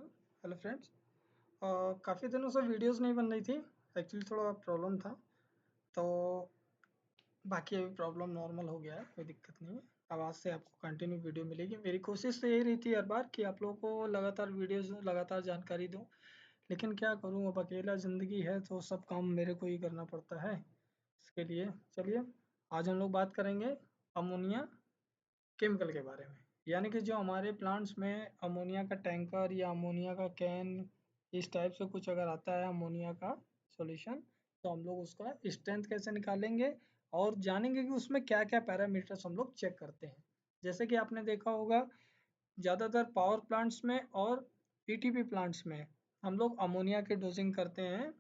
Hello friends. काफ़ी दिनों से वीडियोस नहीं बन रही थी। एक्चुअली थोड़ा प्रॉब्लम था, तो बाकी अभी प्रॉब्लम नॉर्मल हो गया है, कोई दिक्कत नहीं है। अब आज से आपको कंटिन्यू वीडियो मिलेगी। मेरी कोशिश तो यही रहती है हर बार कि आप लोगों को लगातार वीडियोस दूँ, लगातार जानकारी दूँ। लेकिन क्या करूँ, अब अकेला ज़िंदगी है तो सब काम मेरे को ही करना पड़ता है। इसके लिए चलिए आज हम लोग बात करेंगे अमोनिया केमिकल के बारे में। यानी कि जो हमारे प्लांट्स में अमोनिया का टैंकर या अमोनिया का कैन इस टाइप से कुछ अगर आता है अमोनिया का सॉल्यूशन, तो हम लोग उसका स्ट्रेंथ कैसे निकालेंगे और जानेंगे कि उसमें क्या क्या पैरामीटर्स हम लोग चेक करते हैं। जैसे कि आपने देखा होगा ज़्यादातर पावर प्लांट्स में और पीटीपी प्लांट्स में हम लोग अमोनिया की डोजिंग करते हैं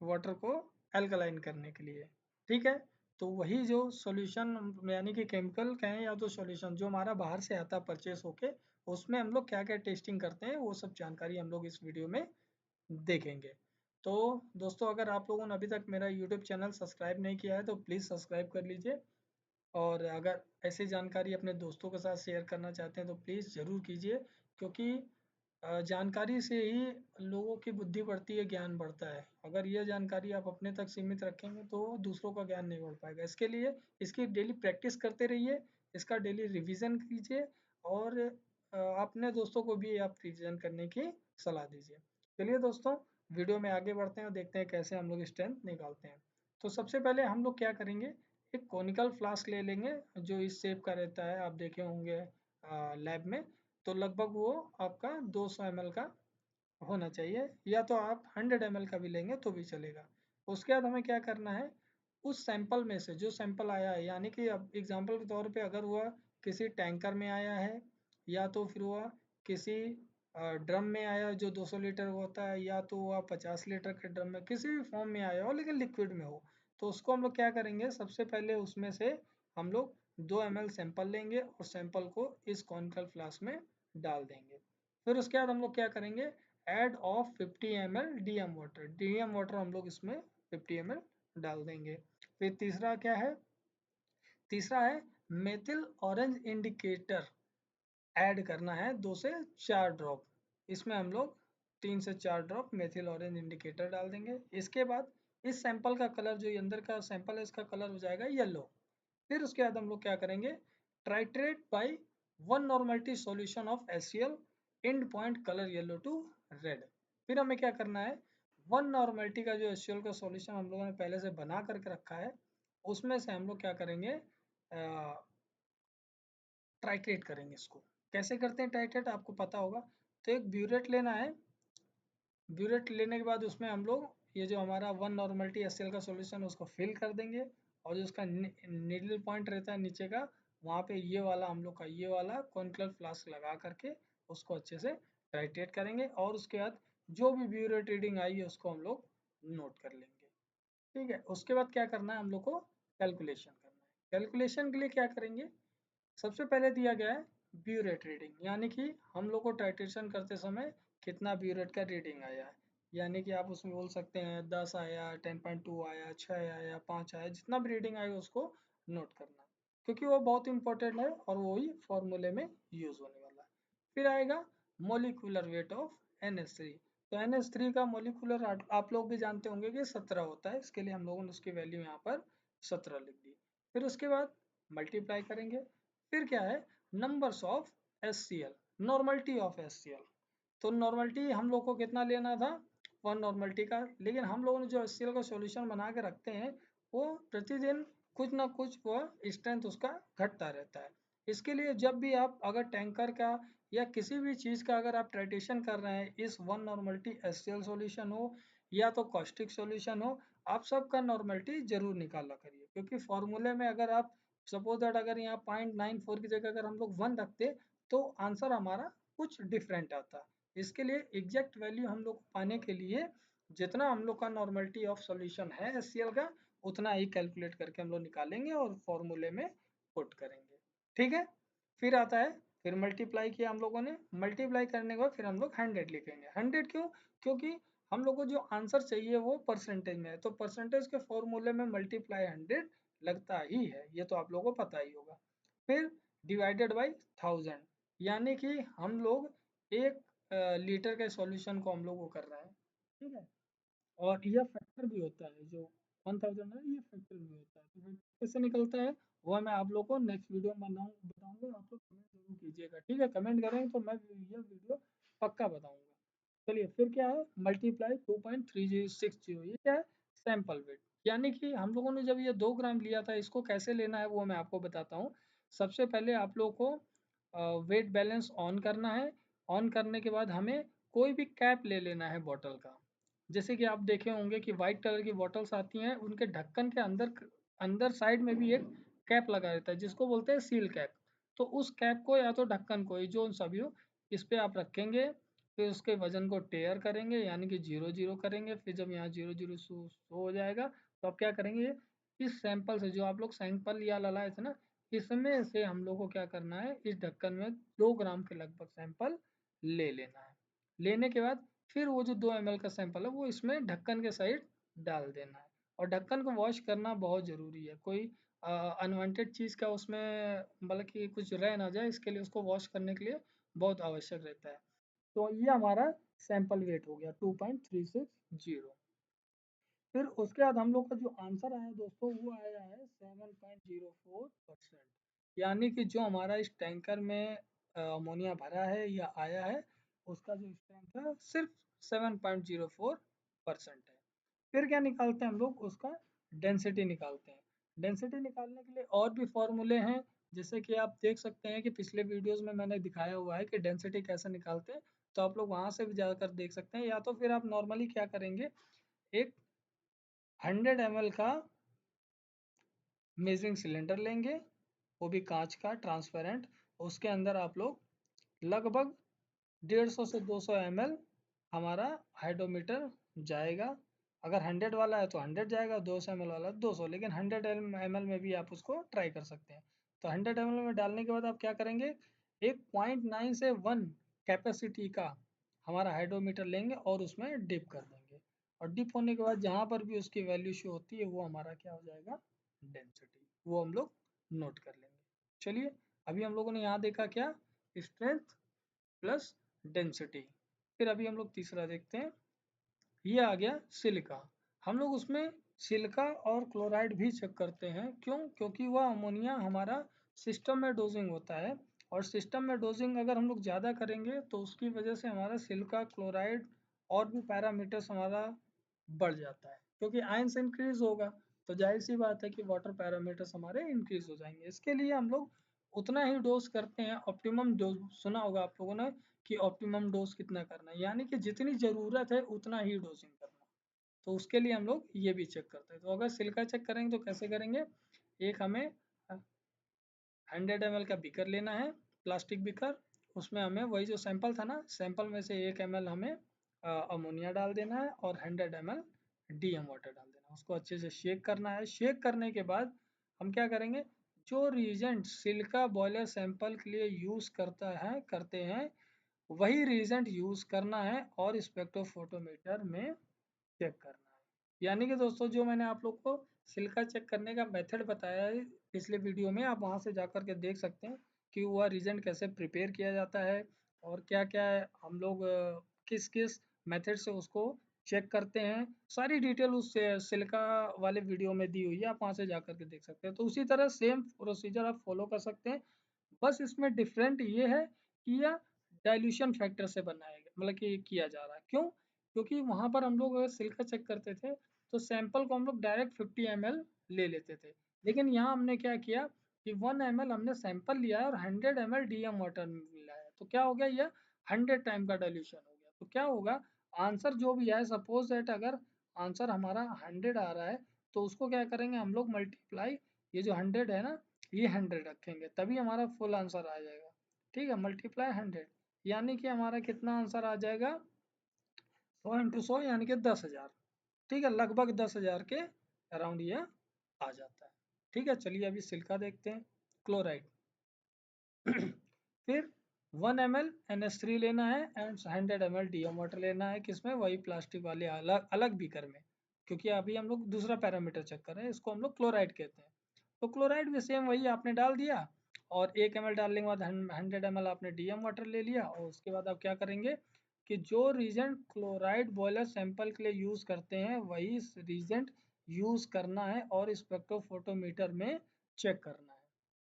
वाटर को एल्कलाइन करने के लिए। ठीक है, तो वही जो सॉल्यूशन यानी कि केमिकल कहें या तो सॉल्यूशन जो हमारा बाहर से आता है परचेस होके, उसमें हम लोग क्या क्या टेस्टिंग करते हैं वो सब जानकारी हम लोग इस वीडियो में देखेंगे। तो दोस्तों, अगर आप लोगों ने अभी तक मेरा यूट्यूब चैनल सब्सक्राइब नहीं किया है तो प्लीज़ सब्सक्राइब कर लीजिए। और अगर ऐसी जानकारी अपने दोस्तों के साथ शेयर करना चाहते हैं तो प्लीज़ ज़रूर कीजिए, क्योंकि जानकारी से ही लोगों की बुद्धि बढ़ती है, ज्ञान बढ़ता है। अगर ये जानकारी आप अपने तक सीमित रखेंगे तो दूसरों का ज्ञान नहीं बढ़ पाएगा। इसके लिए इसकी डेली प्रैक्टिस करते रहिए, इसका डेली रिवीजन कीजिए और अपने दोस्तों को भी आप रिवीजन करने की सलाह दीजिए। चलिए दोस्तों, वीडियो में आगे बढ़ते हैं और देखते हैं कैसे हम लोग स्ट्रेंथ निकालते हैं। तो सबसे पहले हम लोग क्या करेंगे, एक कॉनिकल फ्लास्क ले लेंगे जो इस शेप का रहता है, आप देखे होंगे लैब में। तो लगभग वो आपका 200 ml का होना चाहिए, या तो आप 100 ml का भी लेंगे तो भी चलेगा। उसके बाद हमें क्या करना है, उस सैंपल में से जो सैंपल आया है, यानी कि अब एग्जांपल के तौर पे अगर वह किसी टैंकर में आया है या तो फिर वह किसी ड्रम में आया जो 200 लीटर होता है, या तो वह 50 लीटर के ड्रम में किसी भी फॉर्म में आया हो लेकिन लिक्विड में हो, तो उसको हम लोग क्या करेंगे, सबसे पहले उसमें से हम लोग 2 ml सैंपल लेंगे और सैंपल को इस कॉनिकल फ्लास्क में डाल देंगे। फिर उसके बाद हम लोग क्या करेंगे, add of 50 ml DM water. DM water हम लोग इसमें 50 ml डाल देंगे। फिर तीसरा क्या है, तीसरा है मेथिल ऑरेंज इंडिकेटर ऐड करना है 2 से 4 ड्रॉप। इसमें हम लोग 3 से 4 ड्रॉप मेथिल ऑरेंज इंडिकेटर डाल देंगे। इसके बाद इस सैंपल का कलर, जो अंदर का सैंपल है इसका कलर हो जाएगा येलो। फिर उसके बाद हम लोग क्या करेंगे, titrate by 1 normality solution of HCl end point colour yellow to red. फिर हमें क्या करना है, 1 नॉर्मलिटी का जो HCl का सॉल्यूशन हम लोगों ने पहले से बना करके रखा है, उसमें से हम लोग क्या करेंगे, ट्राइट्रेट करेंगे। इसको कैसे करते हैं ट्राइट्रेट, आपको पता होगा। तो एक ब्यूरेट लेना है, ब्यूरेट लेने के बाद उसमें हम लोग ये जो हमारा 1 नॉर्मलिटी HCl का सॉल्यूशन उसको फिल कर देंगे, और जो उसका निडल पॉइंट रहता है नीचे का, वहाँ पे ये वाला हम लोग का ये वाला कॉनिकल फ्लास्क लगा करके उसको अच्छे से टाइट्रेट करेंगे, और उसके बाद जो भी ब्यूरेट रीडिंग आई है उसको हम लोग नोट कर लेंगे। ठीक है, उसके बाद क्या करना है, हम लोग को कैलकुलेशन करना है। कैलकुलेशन के लिए क्या करेंगे, सबसे पहले दिया गया है ब्यूरेट रीडिंग, यानी कि हम लोग को टाइट्रेशन करते समय कितना ब्यूरेट का रीडिंग आया है। यानी कि आप उसमें बोल सकते हैं 10 आया, 10.2 आया, 6 आया, 5 आया, जितना भी रीडिंग आएगा उसको नोट करना, क्योंकि वो बहुत इंपॉर्टेंट है और वही फॉर्मूले में यूज होने वाला है। फिर आएगा मोलिकुलर वेट ऑफ NH3। तो NH3 का मोलिकुलर आप लोग भी जानते होंगे कि 17 होता है, इसके लिए हम लोगों ने उसकी वैल्यू यहाँ पर 17 लिख दी। फिर उसके बाद मल्टीप्लाई करेंगे। फिर क्या है, numbers of HCl, normality of HCl। तो नॉर्मलिटी हम लोग को कितना लेना था, 1 नॉर्मलिटी का, लेकिन हम लोगों ने जो HCl का सॉल्यूशन बना के रखते हैं वो प्रतिदिन कुछ ना कुछ वो स्ट्रेंथ उसका घटता रहता है। इसके लिए जब भी आप अगर टैंकर का या किसी भी चीज़ का अगर आप ट्राइटेशन कर रहे हैं, इस 1 नॉर्मलिटी HCl सॉल्यूशन हो या तो कॉस्टिक सॉल्यूशन हो, आप सबका नॉर्मलिटी जरूर निकाला करिए, क्योंकि फॉर्मूले में अगर आप सपोज दैट अगर यहाँ 0.94 की जगह अगर हम लोग 1 रखते तो आंसर हमारा कुछ डिफरेंट आता। इसके लिए एग्जैक्ट वैल्यू हम लोग पाने के लिए जितना हम लोग का नॉर्मलिटी ऑफ सॉल्यूशन है HCl का, उतना ही कैलकुलेट करके हम लोग निकालेंगे और फॉर्मूले में पुट करेंगे। ठीक है, फिर आता है, फिर मल्टीप्लाई किया हम लोगों ने, मल्टीप्लाई करने के बाद फिर हम लोग 100 लिखेंगे। 100 क्यों, क्योंकि हम लोग को जो आंसर चाहिए वो परसेंटेज में है, तो परसेंटेज के फॉर्मूले में मल्टीप्लाई 100 लगता ही है, ये तो आप लोगों को पता ही होगा। फिर डिवाइडेड बाई 1000, यानी कि हम लोग एक लीटर के सॉल्यूशन को हम लोग वो कर रहे हैं, ठीक है। और यह फैक्टर भी होता है, जो 1000 है ये फैक्टर भी होता है, तो फैक्टर कैसे निकलता है वो मैं आप लोग को नेक्स्ट वीडियो में बताऊंगा। आप लोग कमेंट जरूर कीजिएगा, ठीक है, कमेंट करेंगे तो मैं यह वीडियो पक्का बताऊंगा। चलिए फिर क्या है, मल्टीप्लाई 2.3060, ये क्या है, सैंपल वेट। यानी कि हम लोगों ने जब ये 2 ग्राम लिया था, इसको कैसे लेना है वो मैं आपको बताता हूँ। सबसे पहले आप लोग को वेट बैलेंस ऑन करना है। ऑन करने के बाद हमें कोई भी कैप ले लेना है बॉटल का। जैसे कि आप देखे होंगे कि व्हाइट कलर की बॉटल्स आती हैं, उनके ढक्कन के अंदर अंदर साइड में भी एक कैप लगा रहता है जिसको बोलते हैं सील कैप। तो उस कैप को या तो ढक्कन को, जो सभी हो, इस पे आप रखेंगे। फिर उसके वजन को टेयर करेंगे, यानी कि 0 0 करेंगे। फिर जब यहाँ 0 0 शो हो जाएगा तो आप क्या करेंगे, इस सैंपल से, जो आप लोग सैंपल या लाए थे ना, इसमें से हम लोग को क्या करना है, इस ढक्कन में 2 ग्राम के लगभग सैंपल ले लेना है। लेने के बाद फिर वो जो 2 ml का सैंपल है वो इसमें ढक्कन के साइड डाल देना है। और ढक्कन को वॉश करना बहुत ज़रूरी है, कोई अनवांटेड चीज़ का उसमें मतलब कि कुछ रह ना जाए, इसके लिए उसको वॉश करने के लिए बहुत आवश्यक रहता है। तो ये हमारा सैंपल वेट हो गया 2.360। फिर उसके बाद हम लोग का जो आंसर आया दोस्तों, वो आया है 7.04%। यानी कि जो हमारा इस टैंकर में अमोनिया भरा है या आया है, उसका जो स्ट्रेंथ है सिर्फ 7.04% है। फिर क्या निकालते हैं हम लोग, उसका डेंसिटी निकालते हैं। डेंसिटी निकालने के लिए और भी फॉर्मूले हैं, जैसे कि आप देख सकते हैं कि पिछले वीडियोस में मैंने दिखाया हुआ है कि डेंसिटी कैसे निकालते हैं। तो आप लोग वहां से भी जाकर देख सकते हैं, या तो फिर आप नॉर्मली क्या करेंगे, एक 100 ml का मेजरिंग सिलेंडर लेंगे, वो भी कांच का ट्रांसपेरेंट। उसके अंदर आप लोग लगभग 150 से 200 ml हमारा हाइड्रोमीटर जाएगा। अगर 100 वाला है तो 100 जाएगा, 200 ml वाला 200, लेकिन 100 ml में भी आप उसको ट्राई कर सकते हैं। तो 100 ml में डालने के बाद आप क्या करेंगे, एक 0.9 से 1 कैपेसिटी का हमारा हाइड्रोमीटर लेंगे और उसमें डिप कर देंगे। और डिप होने के बाद जहाँ पर भी उसकी वैल्यू शो होती है वो हमारा क्या हो जाएगा, डेंसिटी, वो हम लोग नोट कर लेंगे। चलिए, अभी हम लोगों ने यहाँ देखा क्या, स्ट्रेंथ प्लस डेंसिटी। फिर अभी हम लोग तीसरा देखते हैं, ये आ गया सिलिका। हम लोग उसमें सिलिका और क्लोराइड भी चेक करते हैं, क्यों, क्योंकि वह अमोनिया हमारा सिस्टम में डोजिंग होता है। और सिस्टम में डोजिंग अगर हम लोग ज़्यादा करेंगे तो उसकी वजह से हमारा सिलिका, क्लोराइड और भी पैरामीटर्स हमारा बढ़ जाता है, क्योंकि आयंस इंक्रीज होगा तो जाहिर सी बात है कि वाटर पैरामीटर्स हमारे इंक्रीज हो जाएंगे। इसके लिए हम लोग उतना ही डोज करते हैं, ऑप्टिमम डोज सुना होगा आप लोगों ने कि ऑप्टिमम डोज कितना करना है, यानी कि जितनी ज़रूरत है उतना ही डोजिंग करना। तो उसके लिए हम लोग ये भी चेक करते हैं। तो अगर सिलिका चेक करेंगे तो कैसे करेंगे, एक हमें 100 ml का बीकर लेना है, प्लास्टिक बीकर। उसमें हमें वही जो सैंपल था ना, सैंपल में से 1 ml हमें अमोनिया डाल देना है और 100 ml DM वाटर डाल देना है। उसको अच्छे से शेक करना है। शेक करने के बाद हम क्या करेंगे, जो रीजेंट सिलिका बॉयलर सैंपल के लिए यूज़ करते हैं वही रीजेंट यूज़ करना है और स्पेक्ट्रोफोटोमीटर में चेक करना है। यानी कि दोस्तों, जो मैंने आप लोग को सिलिका चेक करने का मेथड बताया है पिछले वीडियो में, आप वहां से जाकर के देख सकते हैं कि वह रीजेंट कैसे प्रिपेयर किया जाता है और क्या क्या हम लोग किस किस मेथड से उसको चेक करते हैं। सारी डिटेल उस सिलिका वाले वीडियो में दी हुई है, आप वहां से जाकर के देख सकते हैं। तो उसी तरह सेम प्रोसीजर आप फॉलो कर सकते हैं। बस इसमें डिफरेंट ये है कि यह डाइल्यूशन फैक्टर से बनाया गया, मतलब कि किया जा रहा है। क्यों, क्योंकि वहां पर हम लोग अगर सिलिका चेक करते थे तो सैंपल को हम लोग डायरेक्ट 50 ml ले लेते थे, लेकिन यहाँ हमने क्या किया कि 1 ml हमने सैंपल लिया है और 100 ml DM वाटर मिला है। तो क्या हो गया, यह 100 टाइम का डाइल्यूशन हो गया। तो क्या होगा, आंसर जो भी है, सपोज दैट अगर आंसर हमारा 100 आ रहा है तो उसको क्या करेंगे हम लोग, मल्टीप्लाई, ये जो 100 है ना, ये 100 रखेंगे तभी हमारा फुल आंसर आ जाएगा। ठीक है, मल्टीप्लाई 100, यानी कि हमारा कितना आंसर आ जाएगा, 100 × 100 यानी कि 10,000। ठीक है, लगभग 10,000 के अराउंड ये आ जाता है। ठीक है, चलिए अभी सिलिका देखते हैं, क्लोराइड। फिर 1 ml NH3 लेना है एंड 100 ml DM वाटर लेना है, किसमें, वही प्लास्टिक वाले अलग अलग बीकर में, क्योंकि अभी हम लोग दूसरा पैरामीटर चेक कर रहे हैं, इसको हम लोग क्लोराइड कहते हैं। तो क्लोराइड भी सेम वही आपने डाल दिया और 1 ml डालने के बाद 100 ml आपने DM वाटर ले लिया और उसके बाद आप क्या करेंगे, कि जो रीजेंट क्लोराइड बॉयलर सैंपल के लिए यूज करते हैं वही रीजेंट यूज करना है और स्पेक्ट्रोफोटोमीटर में चेक करना है।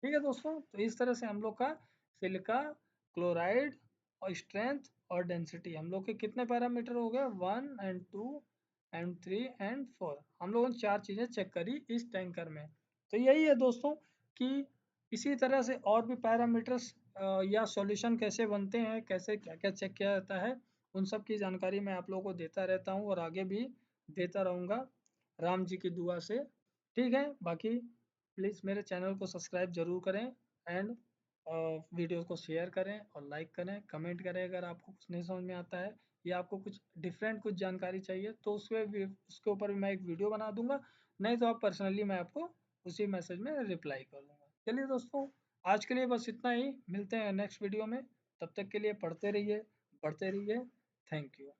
ठीक है दोस्तों, तो इस तरह से हम लोग का सिलिका क्लोराइड और स्ट्रेंथ और डेंसिटी हम लोग के कितने पैरामीटर हो गए, 1 and 2 and 3 and 4, हम लोगों ने 4 चीजें चेक करी इस टैंकर में। तो यही है दोस्तों कि इसी तरह से और भी पैरामीटर्स या सॉल्यूशन कैसे बनते हैं, कैसे क्या क्या चेक किया जाता है, उन सब की जानकारी मैं आप लोगों को देता रहता हूँ और आगे भी देता रहूँगा राम जी की दुआ से। ठीक है, बाकी प्लीज़ मेरे चैनल को सब्सक्राइब जरूर करें एंड वीडियो को शेयर करें और लाइक करें, कमेंट करें अगर आपको कुछ नहीं समझ में आता है या आपको कुछ डिफरेंट कुछ जानकारी चाहिए तो उसके ऊपर भी मैं एक वीडियो बना दूंगा, नहीं तो आप पर्सनली मैं आपको उसी मैसेज में रिप्लाई कर दूंगा। चलिए दोस्तों, आज के लिए बस इतना ही, मिलते हैं नेक्स्ट वीडियो में, तब तक के लिए पढ़ते रहिए, बढ़ते रहिए। Thank you.